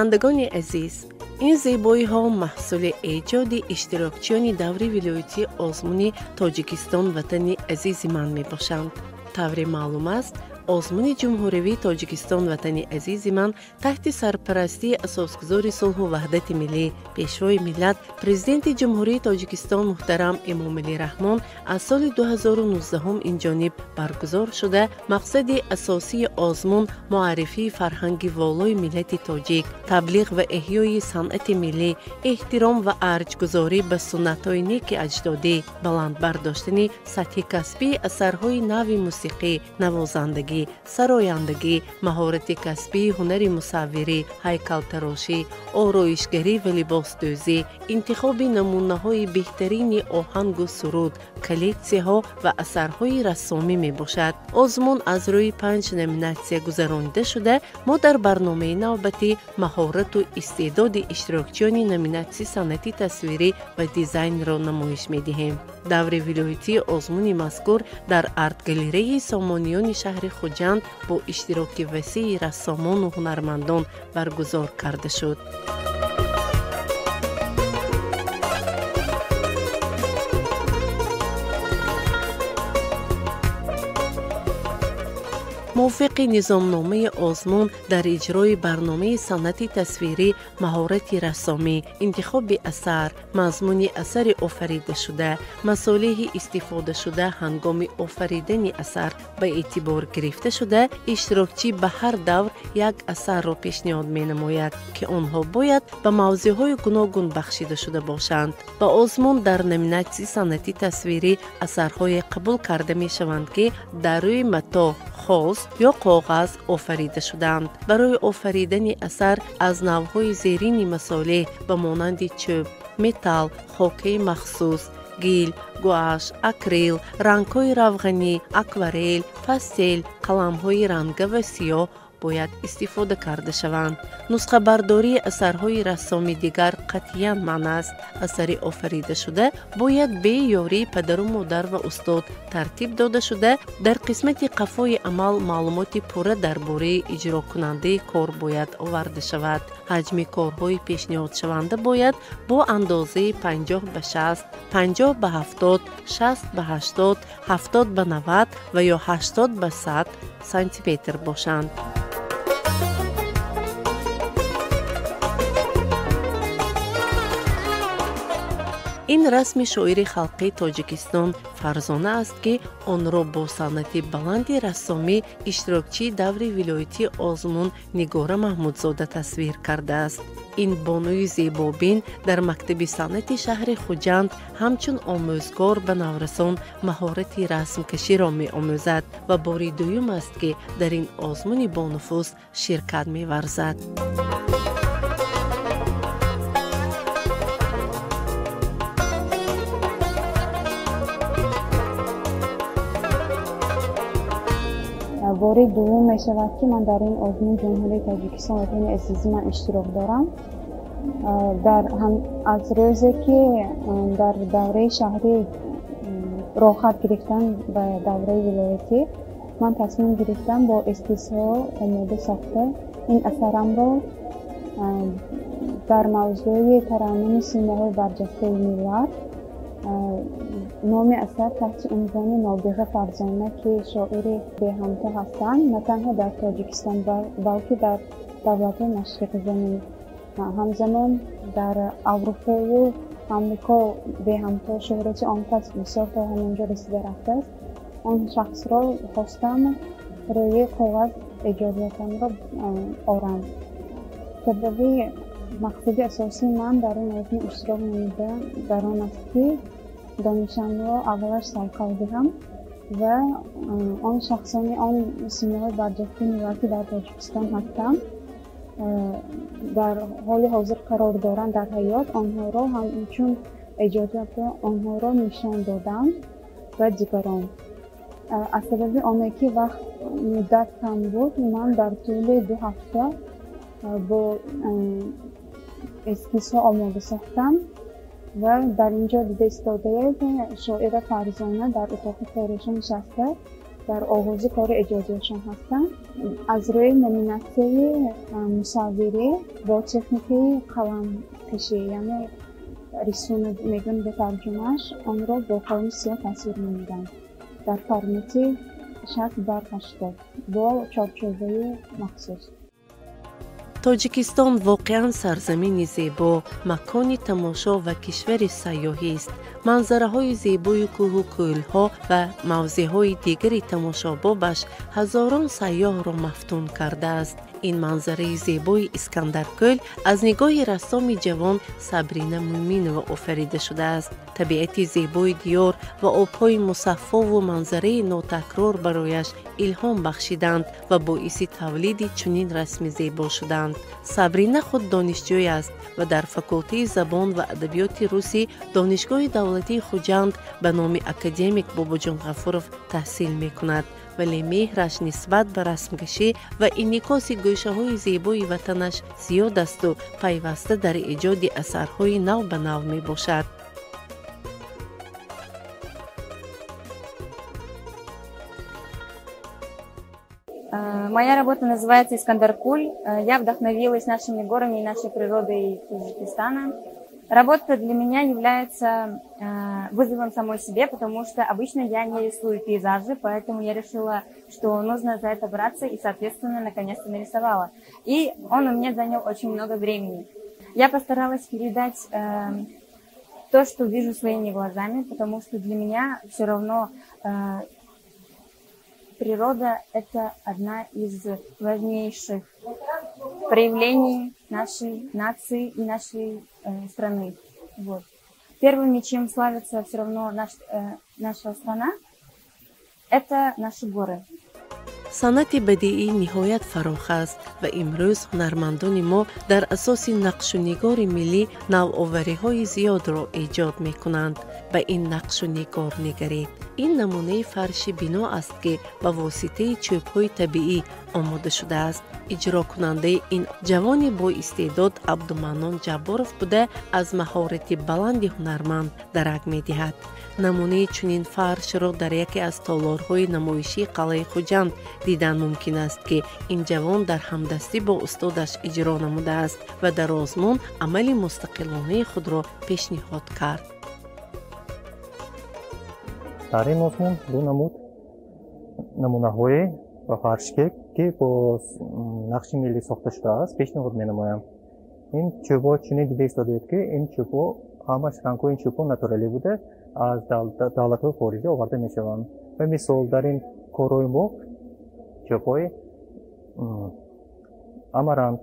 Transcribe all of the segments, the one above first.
بینندگان عزیز، این زیبایی ها محصول ایجاد اشتراکچیان دوره ولایتی آزمون تاجیکستان وطن عزیز من می باشند. طور معلوم است آزمون جمهوری تاجیکستان وطن عزیز من تحت سرپرستی اساسگزار صلح و وحدت ملی پیشوای ملت پرزیدنت جمهوری تاجیکستان محترم امامعلی رحمان از سال 2019 این جانب برگزار شده. مقصد اساسی آزمون معرفی فرهنگ والای ملت تاجیک، تبلیغ و احیای صنعت ملی، احترام و ارجگذاری به سنت‌های نیک اجدادی، بلند برداشتن سطح کسبی اثرهای نو موسیقی، نوازندگی، سرایندگی، مهارت کسبی، هنر مصوری، هیکل‌تراشی، آرایشگری و لباسدوزی، انتخاب نمونه‌های بهترین آهنگ و سرود، کلکسی‌ها و اثرهای رسامی میباشد. آزمون از روی 5 نومیناسیون گذرانده شده. ما در برنامه نوبتی مهارت و استعداد اشتراکچیان نومیناسیون صنعتی تصویری و دیزاین را نمایش می‌دهیم. دوره ولایتی آزمون مذکور در آرت گالری سامانیان شهر خوجند با اشتراک وسیع رسامان و هنرمندان برگزار کرده شد. موافق نظامنامه آزمون در اجرای برنامه صنعتی تصویری، مهارت رسامی، انتخاب اثر، مضمون اثر آفریده شده، مصالح استفاده شده هنگام آفریدن اثر به اعتبار گرفته شده، اشتراکچی به هر دور یک اثر را پیشنهاد می نماید که آنها باید به موضوعهای گوناگون بخشیده شده باشند. به آزمون در نومیناسیون صنعتی تصویری اثرهای قبول کرده می شوند که در روی متاع خاص یا کاغذ آفریده شدند. برای آفریدن اثر از نوعهای زیرین مصالح به مانند چوب، متال، خاکه مخصوص، گیل، گواش، اکریل، رنگ‌های روغنی، اکوارل، پاستل، قلم‌های رنگ و سیاه باید استفاده کرده شوند. نسخه برداری اثرهای رسامی دیگر قطعاً منع است. اثر آفریده شده باید به یاری پدر و مادر و استاد ترتیب داده شده. در قسمت قفای عمل معلومات پوره درباره اجرا کننده کار باید آورده شود. حجم کارهای پیشنهاد شونده باید با اندازه 50 به 60، 50 به 70، 60 به 80، 70 به 90 و یا 80 به 100 سانتی متر باشند. این رسم شاعر خلقی تاجیکستان فرزانه است که آن را با صنعت بلند رسامی اشتراکچی دوره ولایتی آزمون نگار محمودزاده تصویر کرده است. این بانوی زیبابین در مکتب صنعت شهر خوجند همچون آموزگار به نورسان مهارت رسم کشی را می آموزد و بار دوم است که در این آزمون با نفوذ شرکت می ورزد. بار دوم می شود که من در این آزمون جمهوری تاجیکستان وطن عزیز من اشتراک دارم. از روزی که در دوره شهری راحت گرفتن به دوره ولایتی من تصمیم گرفتم با استثنا آماده ساخته این اثرم را در موضوع ترنم سیماهای برجسته ملت. نام اثر تحت عنوان نابغه فرزانه که شاعر به همتا هستند، نه تنها در تاجیکستان بلکه در دولت مشرق زمین، همزمان در اروپا و امریکا به همتا شهرت آنقدر بسیار تا همونجا رسیده رفته است. آن شخص را خواستم روی کاغذ اجازه‌ام را آورم. سبب مقصد اساسی من در این آزمون اشتراک نموده در آن است که دانشم را اولش سرکار دهم و آن شخصانی آن سیماهای برجسته ملتی در تاجیکستان هستند در حال حاضر قرار دارند در حیات، آنها را همچون اجازه آنها را نشان دادم و دیگران. از سبب آنکه وقت مدت کم بود من در طول 2 هفته با اسکیس ها آماده ساختم و در اینجا دیده ایستاده شاعر فرزانه در اتاق کارش نشسته در آغاز کار اجازهشان هستند از روی نومیناسیون مصوری با تکنیک قلم کشی یعنی رسوم میگن به ترجمهش آن را با قلم سیاه تصویر نمیدن در فرمت 60x80 با چارچوبه مخصوص. تاجیکستان واقعاً سرزمین زیبا، مکان تماشا و کشور سیاحی است. منظره‌های زیبای کوه و کوه‌ها و موضع‌های دیگری تماشابابش هزاران سیاح را مفتون کرده است. این منظره زیبای اسکندرکل از نگاه رسام جوان صبرینه مومینова آفریده شده است. طبیعت زیبای دیار و آب‌های مصفا و منظره ناتکرار برایش الهام بخشیدند و باعث تولید چنین رسم زیبا شدند. صبرینه خود دانشجوی است و در فاکولته زبان و ادبیات روسی دانشگاه دولتی خوجند به نام اکادمیک باباجان غفورов تحصیل می‌کند. ولی مهرش نسبت به رسمکشی و انعکاس گوشه‌های زیبای وطنش زیاد است و پیوسته در ایجاد اثرهای نو به نو می‌باشد. Моя работа называется «Искандаркуль». Я вдохновилась нашими горами и нашей природой Таджикистана. Работа для меня является вызовом самой себе, потому что обычно я не рисую пейзажи, поэтому я решила, что нужно за это браться и, соответственно, наконец-то нарисовала. И он у меня занял очень много времени. Я постаралась передать то, что вижу своими глазами, потому что для меня все равно природа – это одна из важнейших проявлений нашей нации и нашей страны. Вот. Первыми, чем славится все равно наша страна, это наши горы. صنعت بدیعی نهایت فراخ است و امروز هنرمندان ما در اساس نقش و نگار ملی نوآوری‌های زیاد را ایجاد می‌کنند. به این نقش و نگار نگرید. این نمونه فرش بنا است که با واسطه چوب‌های طبیعی آماده شده است. اجرا کننده این جوان با استعداد عبدالمنان جبارов بوده از مهارت بلند هنرمند درک می‌دهد. نمونه چنین فرش را در یکی از تالارهای نمایشی قلعه خوجند دیدن ممکن است که این جوان در همدستی با استادش اجرا نموده است و در آزمون عمل مستقلانه خود را پیشنهاد کرد. در این آزمون دو نمود نمونه‌های و فرشکه که با نقش ملی ساخته شده است پیشنهاد می‌نمایم. این چوب‌ها چنین دیده ایستاده که این چوب‌ها همش رنگ‌های این چوب‌ها ناتورالی بوده از دولت‌های خارجی آورده می‌شوند. و مثال در این کارهای ما چوب‌های امارانت،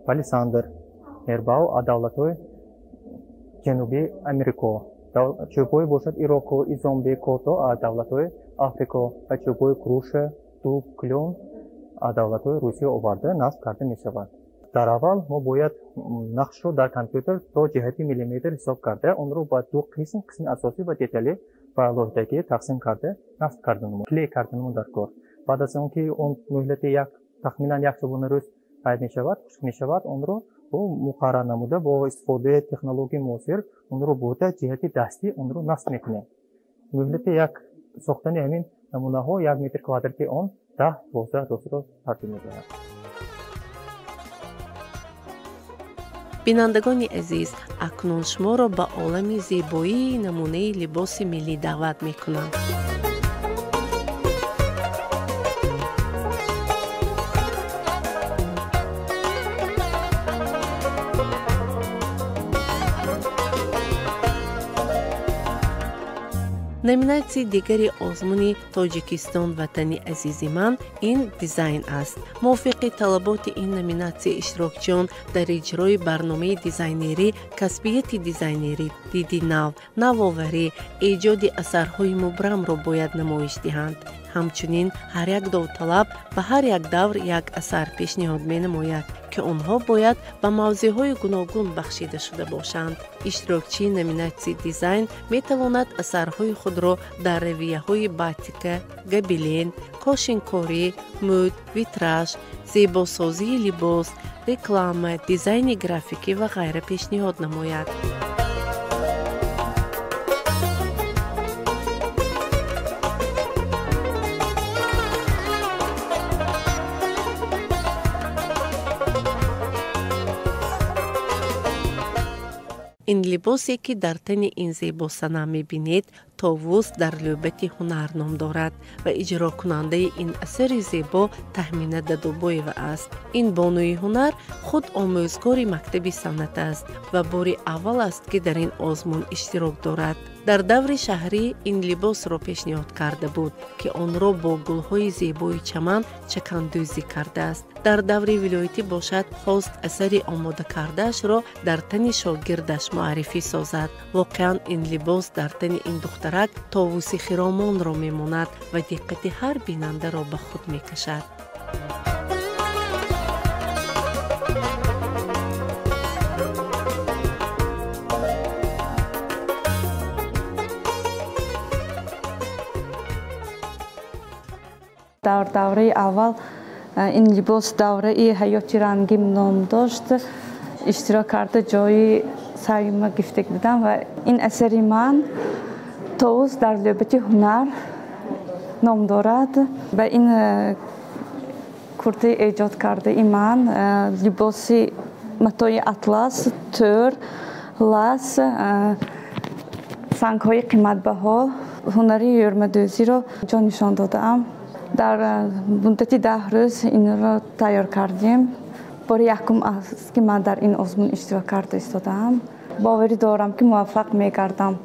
پالیساندر، مرباو از دولت‌های جنوبی امریکا، چوب‌های باشد ایراکو، ایزامبی، کوتو از دولت‌های آفریقا و چوب‌های کروشه، توپ، کلون از دولت‌های روسیه آورده نصب کرده می‌شود. در اول ما باید نقش رو در کامپیوتر تا جهت میلیمتر حساب کرده اون رو با دو قسم اساسی و دیتیلی و لوحدگی تقسیم کرده نصب کردیم. کلیک کردیم در کار. بعد از اون که اون مهلت تخمینا یک شبانه روز تایید می‌شود، خشک می‌شود، اون رو با مقرر نموده با استفاده تکنولوژی معاصر اون رو بوده جهت دستی اون رو نصب می‌کنیم. مهلت یک ساختن همین نمونه‌ها 1 متر کوادراتی اون 10-12 دوست رو ترتیب می‌دهد. بینندگان عزیز، اکنون شما را به عالم زیبایی نمونه لباس ملی دعوت می‌کنم. نمیناسی دیگری آزمون تاجیکستان وطن عزیز من این دیزاین است. موافق طلبات این نمیناسی اشتراکچیان در اجرای برنامه دیزاینری، کسبیت دیزاینری، دیدی نوآوری، ایجاد اثرهای مبرم را باید نمایش دهند. همچنین هر یک داوطلب به هر یک دور یک اثر پیشنهاد می‌نماید که آنها باید به موضوعهای گوناگون بخشیده شده باشند. اشتراکچی نمیناسی دیزاین می‌تواند اثرهای خود را در رویه‌های باتیک، گبلین، کاشنکاری، مد، ویتراژ، زیباسازی لباس، رکلام، دیزاین گرافیکی و غیره پیشنهاد نماید. این لباسی که در تن این زیبا صنم می‌بینید طاووس در لعبت هنر نام دارد و اجرا کننده این اثر زیبا تهمینه دادوبایو است. این بانوی هنر خود آموزگار مکتب صنعت است و بار اول است که در این آزمون اشتراک دارد. در دور شهری این لباس را پیشنهاد کرده بود که آن را با گل‌های زیبای چمن چکندوزی کرده است. در دور ولایتی باشد خواست اثر آماده کرده‌اش را در تن شاگردش معرفی سازد. واقعا این لباس در تن این دخترک طاووس خرامان را میماند و دقت هر بیننده را به خود میکشد. در دوره اول این لباس دوره حیاتی رنگیم نام داشت. اشتراک کرده جای سعی ما گفته بودم و این اثری من طاووس در لعبت هنر نام دارد و این کرته ایجاد کرده ای من لباسی متای اطلس، تور، لس، سنگ‌های قیمت بها هنری یورمدوزی را جا نشان دادم. در مدت 10 روز این را تیار کردیم. بار یکم است که من در این آزمون اشتراک کرده ایستادم. باوری دارم که موفق می‌گردم.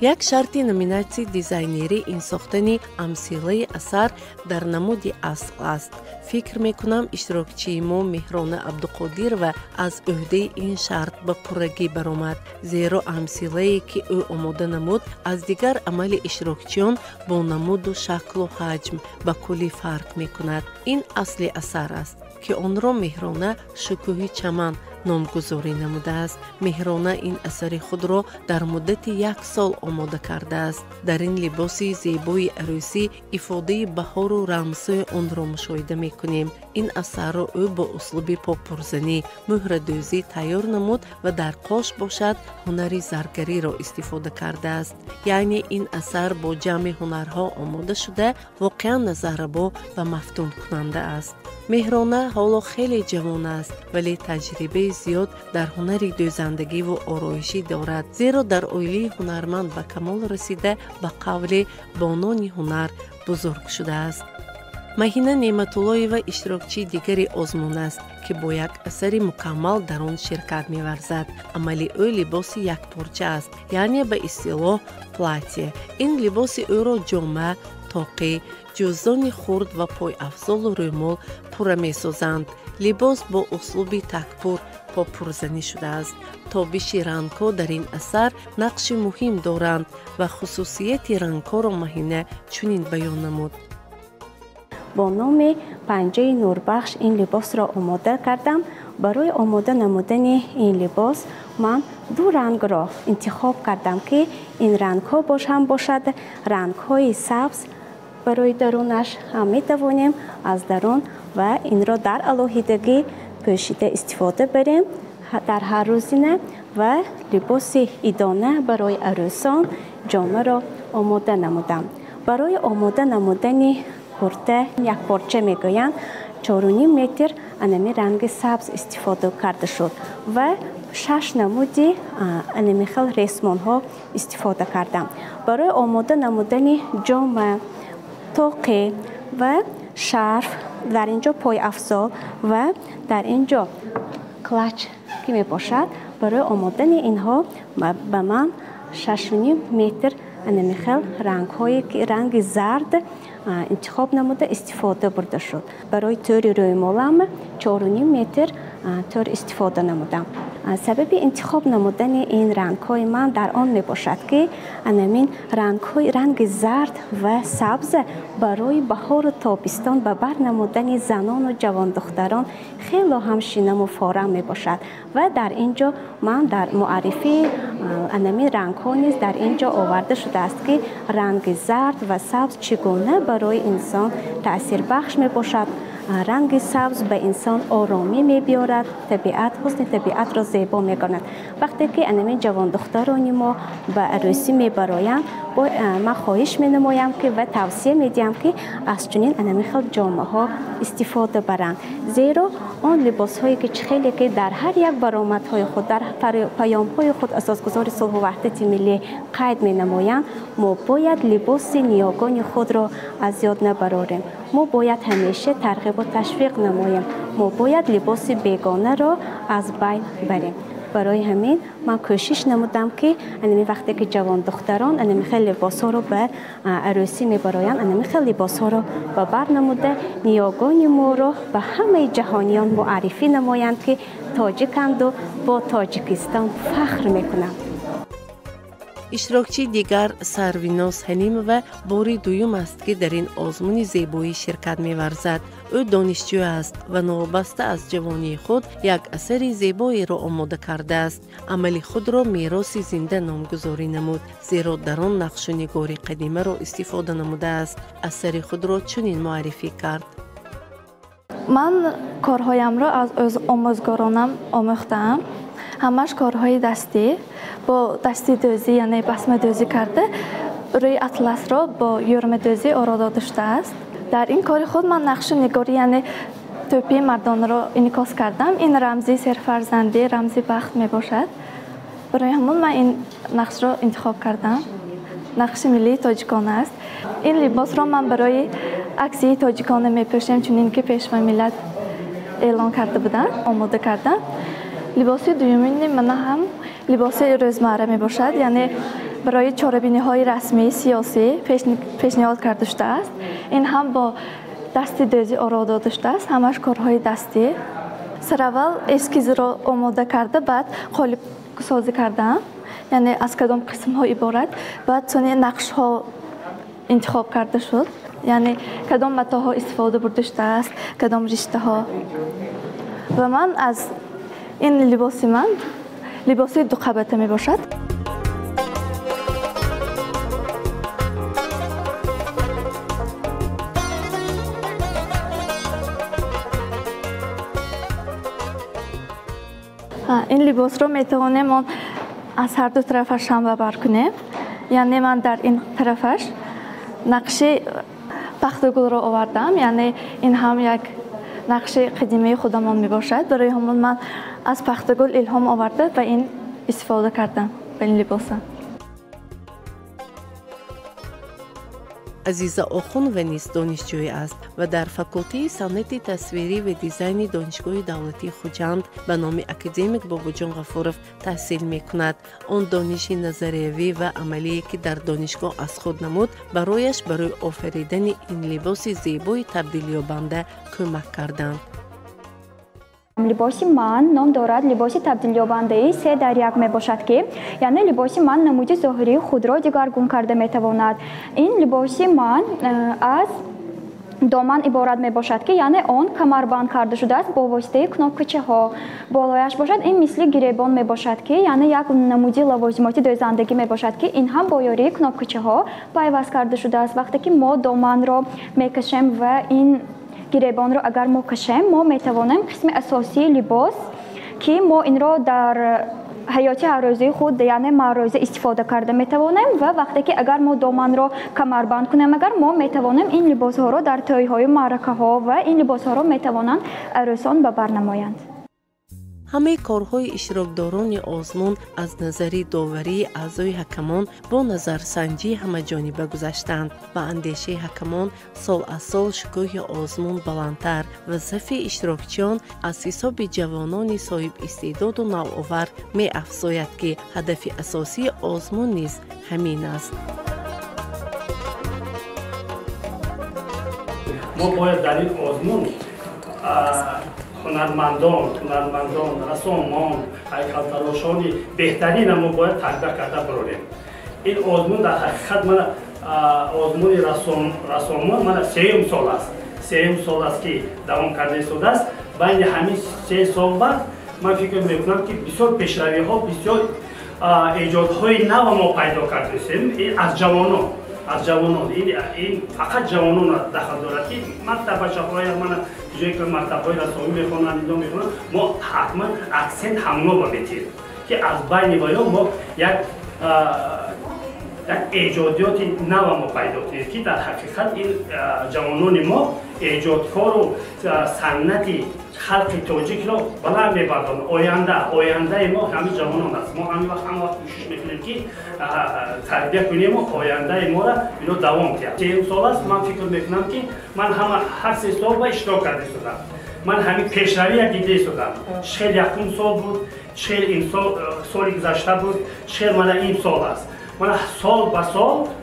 یک شرط نومیناسی دیزاینری این ساختن امثله اثر در نمود اصل است. فکر میکنم اشتراکچی ما مهران عبدالقادر و از عهده این شرط به پرگی برآمد، زیرا امثله که او آماده نمود از دیگر عمل اشتراکچیان با نمود و شکل و حجم به کلی فرق میکند. این اصل اثر است که آن را مهرانه شکوه چمن نامگذاری نموده است. مهرانه این اثر خود را در مدت 1 سال آماده کرده است. در این لباس زیبای عروسی افاده بهار و رمزهای آن را مشاهده میکنیم. این اثر را او با اسلوب پاپورزنی مهره دوزی تیار نمود و در قاش باشد هنری زرگری را استفاده کرده است. یعنی این اثر با جمع هنرها آماده شده واقعا نظربا و مفتون کننده است. مهرانه حالا خیلی جوان است ولی تجربه زیاد در هنر دوزندگی و آرایشی دارد، زیرا در عائله هنرمند به کمال رسیده به قول بانان هنر بزرگ شده است. مهینه نعمت‌الله و اشتراکچی دیگری آزمون است که با یک اثر مکمل در آن شرکت می‌ورزد. عمل او لباس یک پارچه است، یعنی به اصطلاح پلاتیه. این لباس او را جامه، تاقی، جزدان خرد و پای افضل و رومال پوره می‌سازند. لباس با اسلوب تکپور پاپورزنی شده است. تابش رنگ‌ها در این اثر نقش مهم دارند و خصوصیت رنگ‌ها را مهینه چنین بیان نمود. با نام پنجه نوربخش این لباس را آماده کردم. برای آماده نمودن این لباس من 2 رنگ را انتخاب کردم که این رنگ ها باشد رنگ های سبز. برای درونش هم می توانیم از درون و این را در علاهیدگی پوشیده استفاده بریم در هر روزینه و لباس ایدانه برای عروسان جامه را آماده نمودم. برای آماده نمودن کرته یک پارچه میگویند 4.5 متر انمی رنگ سبز استفاده کرده شد و 6 نمودی انمی خیل ریسمان ها استفاده کردم. برای آماده نمودن جامه، تاقی و شرف، در اینجا پای افضل و در اینجا کلچ که می باشد، برای آمادن اینها به من 6.5 متر انمی خیل رنگ زرد انتخاب نموده استفاده برده شد. برای تور روی مالم 4.5 متر تور استفاده نمودم. سبب انتخاب نمودن این رنگ های من در آن می باشد که انمین رنگ زرد و سبز برای بهار و تابستان به بر نمودن زنان و جوان دختران خیلی همشینم و فارم می باشد و در اینجا من در معرفی انمین رنگ ها نیز در اینجا آورده شده است که رنگ زرد و سبز چگونه برای انسان تأثیر بخش می باشد. رنگ سبز به انسان آرامی می‌بیارد، طبیعت حسن طبیعت را زیبا می‌کند. وقتی که انمی جوان دختران ما به عروسی می‌برایند، من خواهش می‌نمایم که و توصیه می‌دهم که از چنین انمی خل جامه‌ها استفاده برند، زیرا آن لباس‌هایی که خیلی که در هر یک برآمدهای خود در پیام‌های خود اساسگذار صلح و وحدت ملی قید می‌نمایند. ما باید لباس نیاگان خود را از یاد نبراریم. ما باید همیشه ترغیب و تشویق نماییم. ما باید لباس بیگانه را از بین بریم. برای همین من کوشش نمودم که انمی وقتی که جوان دختران انمی خیلی لباس ها رو به عروسی میبرایند، انمی خیلی لباس ها رو به بر نموده نیاگان ما رو به همه جهانیان معرفی نمایند که تاجیکند و با تاجیکستان فخر میکنند. اشتراکچی دیگر سرویناز حلیم و باری دوم است که در این آزمون زیبایی شرکت می‌ورزد. او دانشجو است و نوابسته از جوانی خود یک اثر زیبایی را آماده کرده است. عمل خود را میراث زنده نامگذاری نمود، زیرا در آن نقش و نگار قدیمه را استفاده نموده است. اثر خود را چنین معرفی کرد: من کارهایم را از آموزگارانم آموختم. همش کارهای دستی با دستی دوزی یعنی بسمه دوزی کرده روی اطلس را با یورم دوزی آراده داشته است. در این کار خود من نقش نگاری یعنی توپی مردان را انعکاس کردم. این رمزی سرفرزندی، رمزی بخت می باشد. برای همون من این نقش را انتخاب کردم. نقش ملی تاجیکانه است. این لباس را من برای عکسی تاجیکانه می پوشم، چون اینکه پیشوا ملت اعلان کرده بودن، آماده کردم. لباس دومی من هم لباس روزمره می باشد، یعنی برای چاره‌بینی های رسمی سیاسی پیشنهاد کرده شده است. این هم با دستی دوزی آراده داشته است، همش کارهای دستی. سراول اسکیز را آماده کرده، بعد قالب سازی کردم، یعنی از کدام قسم ها عبارت، بعد چنین نقش ها انتخاب کرده شد، یعنی کدام متاها استفاده برده شده است، کدام رشته ها. و من از این لباس من لباس دو قبطه می باشد. این لباس رو می توانیم از هر دو طرفش هم بر کنیم، یعنی من در این طرفش نقش بختگل را آوردم، یعنی این هم یک نقش قدیمی خودمان می باشد. برای همون من از بختگل الهام آورده و این استفاده کردم به این لباس. عزیزا آخون و نیز دانشجوی است و در فاکولته صنعت تصویری و دیزاین دانشگاه دولتی خوجند به نام اکادمیک بابا جان غفورов تحصیل می کند. آن دانش نظریوی و عملی که در دانشگاه از خود نمود برایش برای آفریدن این لباس زیبای تبدیل یابنده کمک کردند. لباس من نام دارد لباس تبدیل یابنده 3 در 1 می باشد که یعنی لباس من نمود ظاهری خود را دگرگون کرده می تواند. این لباس من از دامن عبارت می باشد که یعنی آن کمربند کرده شده است با واسطه کناپچه ها. بالایش باشد این مثل گریبان می باشد که یعنی یک نمودی لوازماتی دوزندگی می باشد که این هم با یاری کناپچه ها پیوست کرده شده است. وقتی که ما دامن را می کشیم و این گریبان را اگر ما کشیم، ما می توانیم قسم اساسی لباس که ما این را در حیاتی هر روزی خود یعنی معروضه استفاده کرده می توانیم و وقتی که اگر ما دامن را کمربند کنیم اگر ما می توانیم این لباس ها را در طی های معرکه ها و این لباس ها را می توانند عروسان به بر نمایند. همه کارهای اشتراکداران آزمون از نظری داوری اعضای حکمان با نظرسنجی همه جانبه گذشتند. با اندیشه حکمان سال از سال شکوه آزمون بلندتر و ضعف اشتراکچیان از حساب جوانان صاحب استعداد و نوآور می افزاید که هدف اساسی آزمون نیز همین است. ما باید در این آزمون هنرمندان، رسامان، هیکل‌تراشانی بهترین ما باید تربیت کرده براریم. این آزمون در حقیقت من آزمون رسامان من 3 سال است. 3 سال است که دوام کرده شده است. بین همین 3 سال بعد من فکر میکنم که بسیار پیشروی ها، بسیار ایجادهای نو ما پیدا کردیم از از جوانان این فقط جوانان دخل دارد که مکتب بچه‌های من جایی که مکتب‌های رسمی میخونن ما حتما اکسنت همونو بمیتیم که از بین باید ما یک ایجادیات نو ما پیدا کنیم که در حقیقت این جوانان ما ایجادکار و صنعتی خلق تاجیک را بلند می‌بردارند. آینده ما همین جوانان است. ما همین وقت کوشش می‌کنیم که تربیت کنیم و آینده ما را اینو دوام کنیم. 3 سال است من فکر می‌کنم که من هر 3 سال با اشتراک کرده شدم. من همین پیشروی دیده شدم. چهل یکم سال بود، چهل این سال گذشته بود، چهل من این سال است. من سال به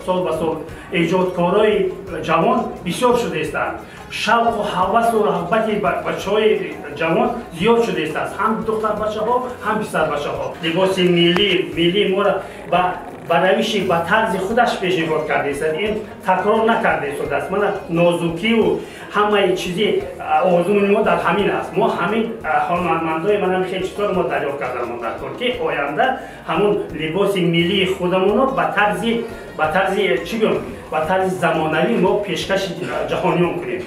سال ایجادکارای جوان بسیار شده استند. شوق و هوس و رغبت بچه‌های جوان زیاد شده است. هم دختر بچه‌ها هم پسر بچه‌ها. لباس ملی ما را با روش با طرز خودش پیشنهاد کرده است. این تکرار نکرده است. من نازکی و همه چیزی آزمون ما در همین است. ما همین هنرمندای من خیلی چطور ما دریافت کردم در که آینده همون لباس ملی خودمون رو با طرز زمانوی ما پیشکش جهانیان کنیم.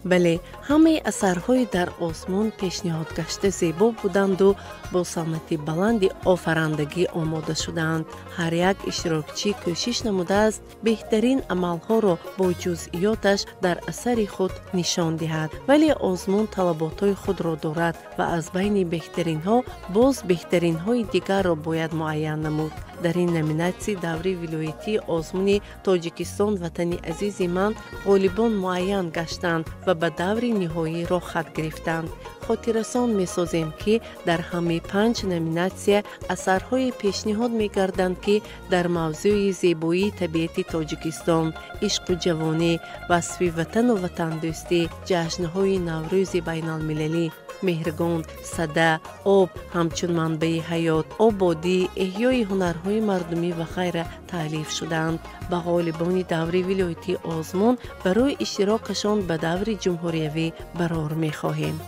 بله، همه اثرهای در آسمان پیشنهاد گشته زیبا بودند و با صنعت بلند آفرندگی آماده شدند. هر یک اشتراکچی کوشش نموده است بهترین عملها را با جزئیاتش در اثر خود نشان دهد. ولی آسمان طلباتهای خود را دارد و از بین بهترین ها باز بهترین های دیگر را باید معین نمود. در این نامیناسیون دوره ولایتی آسمان تاجیکستان وطن عزیز من غالبان معین گشتند و به دور نهایی را خط گرفتند. خاطررسان می‌سازیم که در همه 5 نامیناسیون اثرهای پیشنهاد می‌گردند که در موضوع زیبایی طبیعت تاجیکستان، عشق و جوانی، وصف وطن و وطن دوستی، جشن‌های نوروز بین‌المللی، مهرگان، صدا، آب همچون منبع حیات، آبادی، احیای هنرهای مردمی و غیره تألیف شدند. به غالبان دوره ولایتی آسمان برای اشتراکشان به دوره جمهوریوی قرار می‌خواهیم.